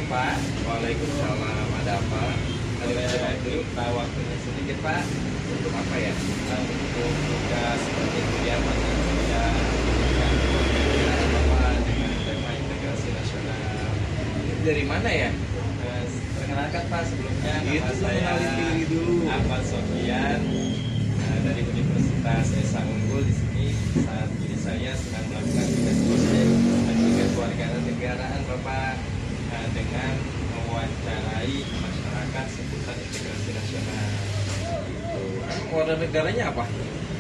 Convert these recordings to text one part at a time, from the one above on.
Pak. Waalaikumsalam, ada apa? Saya minta waktunya sedikit Pak. Untuk apa ya? Untuk tugas seperti kuliah mata kuliah Bapak dengan tema integrasi nasional. Dari mana ya? Perkenalkan Pak, sebelumnya Itu nama saya kenalin diri dulu. Ahmad Sofian, dari Universitas Esa Unggul. Di sini saat ini saya sedang melakukan tugas project dan juga kewarganegaraan Bapak, dengan mewawancarai masyarakat seputar integrasi nasional. Warga negaranya apa?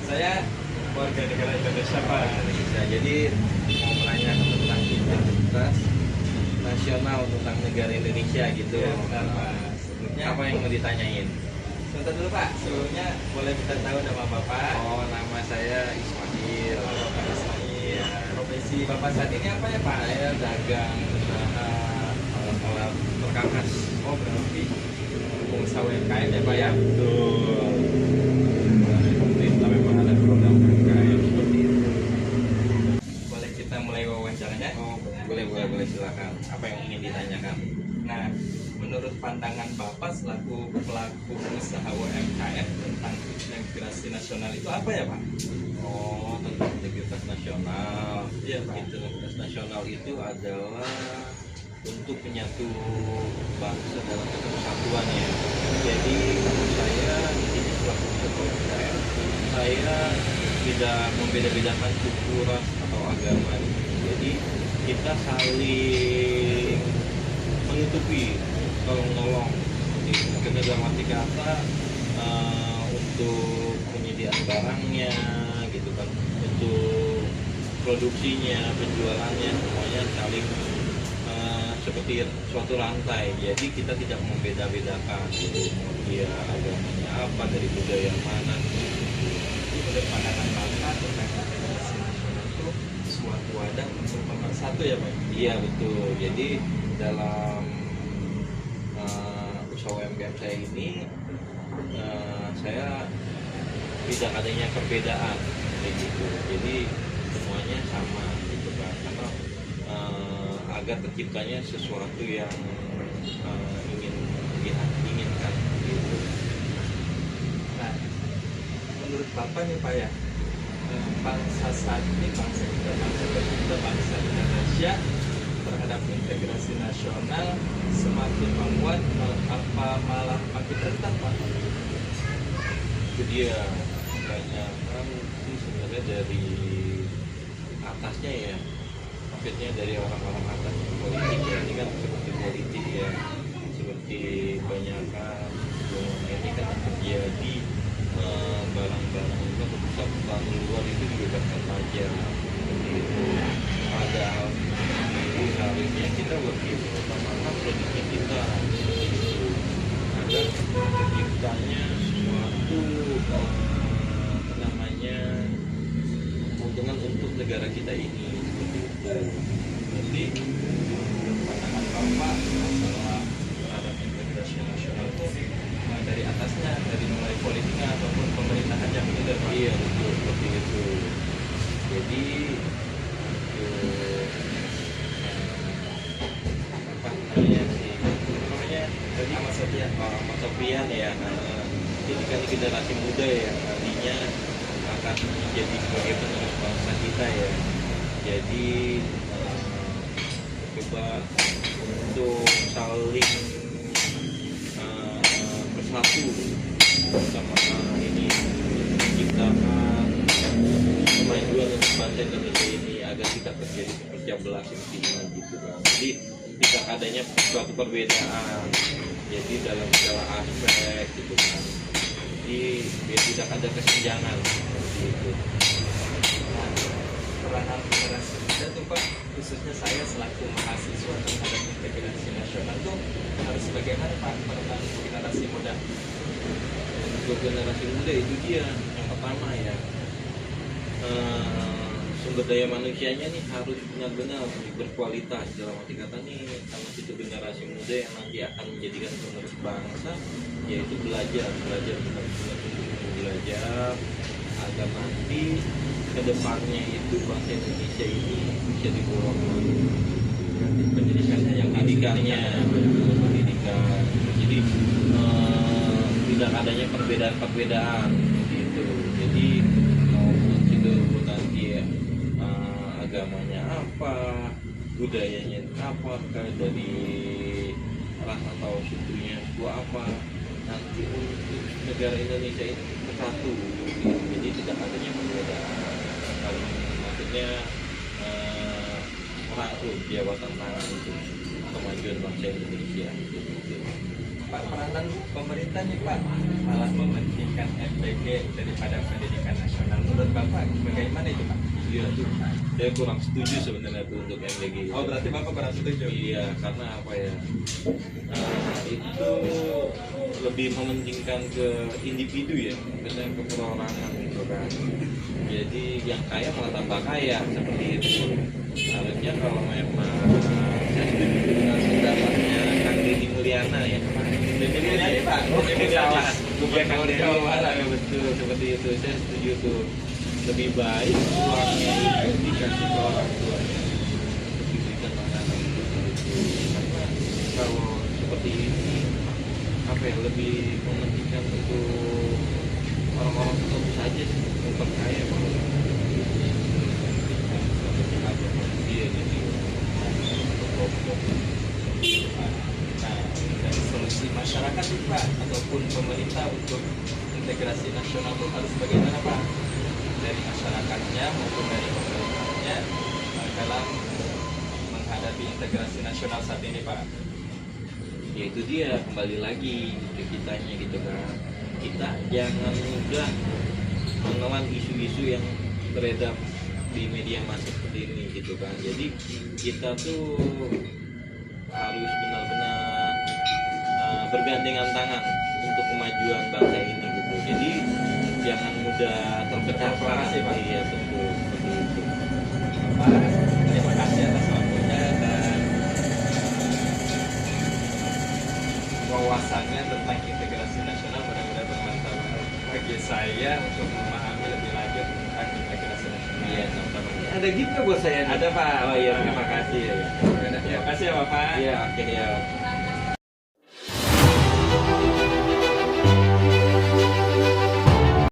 Saya warga negara Indonesia Pak. Indonesia. Jadi mau menanyakan tentang identitas nasional tentang negara Indonesia gitu. Ya, benar Pak. Sebelumnya Apa yang mau ditanyain? sebentar dulu Pak. Sebelumnya boleh kita tahu nama Bapak? Oh, nama saya Ismail. Bapak Ismail. Iya. Profesi Bapak saat ini apa ya Pak? Saya dagang usaha alat-alat perkakas. Oh, berarti pengusaha UMKM ya Pak ya? Betul. Dari pemerintah memang ada program UMKM seperti itu. Boleh kita mulai wawancaranya? Oh, boleh silakan. Apa yang ingin ditanyakan? Nah, menurut pandangan Bapak selaku pelaku usaha UMKM tentang integrasi nasional itu apa ya Pak? Oh, tentang integritas nasional. Iya Pak. Integritas nasional itu adalah untuk menyatu bangsa dalam satu kesatuan ya. Jadi menurut saya di sini selaku ketua UMKM, saya tidak membeda-bedakan suku, ras atau agama. Jadi kita saling menutupi, tolong menolong. Kita dalam arti kata untuk penyediaan barangnya, gitu kan, untuk produksinya, penjualannya, semuanya saling seperti suatu rantai. Jadi kita tidak membeda-bedakan gitu, mau dia agamanya apa, dari budaya mana. Menurut pandangan Bapak tentang integrasi nasional itu suatu wadah untuk pemersatu ya Pak? Iya betul. Jadi dalam usaha UMKM saya ini saya tidak adanya perbedaan kayak gitu. Jadi semuanya sama gitu kan. Karena agar terciptanya sesuatu yang diinginkan gitu. Nah, menurut Bapak nih Pak ya, bangsa saat ini, bangsa kita, bangsa Indonesia terhadap integrasi nasional semakin menguat apa malah makin rentan Pak? Itu dia banyak kan sih sebenarnya dari atasnya ya, maksudnya dari orang-orang atas politik ya. Ini kan seperti politik ya, seperti kebanyakan ini kan terjadi barang-barang itu perusahaan luar itu dibebaskan pajak seperti itu. Padahal ini harusnya kita utamakan produknya kita seperti itu, agar terciptanya suatu apa namanya keuntungan untuk negara kita ini seperti itu. Jadi pandangan Bapak masalah terhadap integrasi nasional itu dari atasnya, dari mulai politiknya ataupun pemerintahannya begitu Pak? Iya betul seperti itu. Jadi apa namanya sih? Namanya tadi Ahmad Sofian. Ahmad Sofian ya. Jadi kan generasi muda ya, nantinya akan menjadi sebagai penerus bangsa kita ya. Jadi coba untuk saling bersatu sama ini, menciptakan kemajuan untuk bangsa Indonesia ini agar tidak terjadi pecah belah seperti ini gitu kan. Jadi tidak adanya suatu perbedaan. Jadi dalam segala aspek gitu kan. Jadi biar tidak ada kesenjangan seperti itu. Nah, peranan generasi muda tuh Pak, khususnya saya selaku mahasiswa terhadap integrasi nasional tuh harus bagaimana Pak peranan generasi muda? Untuk generasi muda itu dia yang pertama ya, sumber daya manusianya nih harus benar-benar berkualitas. Dalam arti kata nih, kalau itu generasi muda yang nanti akan menjadikan penerus bangsa, yaitu belajar benar-benar belajar agar nanti kedepannya itu bangsa Indonesia ini bisa dibawa kemana. Berarti pendidikannya yang harus pendidikannya, ditingkatkan. pendidikan. Jadi tidak adanya perbedaan-perbedaan gitu. Jadi mau itu nanti agamanya apa, budayanya apa, dari ras atau sukunya suku apa, nanti untuk negara Indonesia ini bersatu gitu. Jadi tidak adanya perbedaan. Kalau maksudnya merangkul jabatan tangan untuk kemajuan bangsa Indonesia gitu. Pak, peranan pemerintah nih Pak malah mementingkan MBG daripada pendidikan nasional. Menurut Bapak bagaimana itu Pak? Iya tuh, saya kurang setuju sebenarnya tuh untuk MBG. Oh berarti Bapak kurang setuju? Iya, karena apa ya? Itu lebih mementingkan ke individu ya, misalnya ke perorangan gitu kan. Jadi yang kaya malah tambah kaya seperti itu. Harusnya kalau memang saya setuju dengan pendapatnya Kang Deddy Mulyana ya. Jadi ini Pak, Oke, salah. Bukan Kang Deddy, Jawa Barat. ya, betul seperti itu. Saya setuju tuh. Lebih baik uangnya itu dikasih ke orang tuanya untuk diberikan makanan seperti itu. Karena kalau seperti ini apa ya, lebih mementingkan untuk orang-orang tertentu saja sih, memperkaya kalau iya jadi kelompok. Nah, dari solusi masyarakat nih Pak ataupun pemerintah untuk integrasi nasional itu harus bagaimana Pak? Dari masyarakatnya maupun dari pemerintahnya dalam menghadapi integrasi nasional saat ini Pak. Ya itu dia, kembali lagi ke kitanya gitu kan. Kita jangan mudah menelan isu-isu yang beredar di media massa seperti ini gitu kan. Jadi kita tuh harus benar-benar bergandengan tangan untuk kemajuan bangsa ini gitu. Jadi jangan mudah terpecah belah. Terprovokasi, Pak. Iya betul, seperti itu. Pak, terima kasih atas waktunya dan wawasannya tentang integrasi nasional benar-benar bermanfaat bagi saya untuk memahami lebih lanjut tentang integrasi nasional. Iya, sama-sama. Ada gift nggak buat saya? Ada Pak. Oh iya, terima kasih ya. Terima kasih ya Bapak. Iya, oke ya.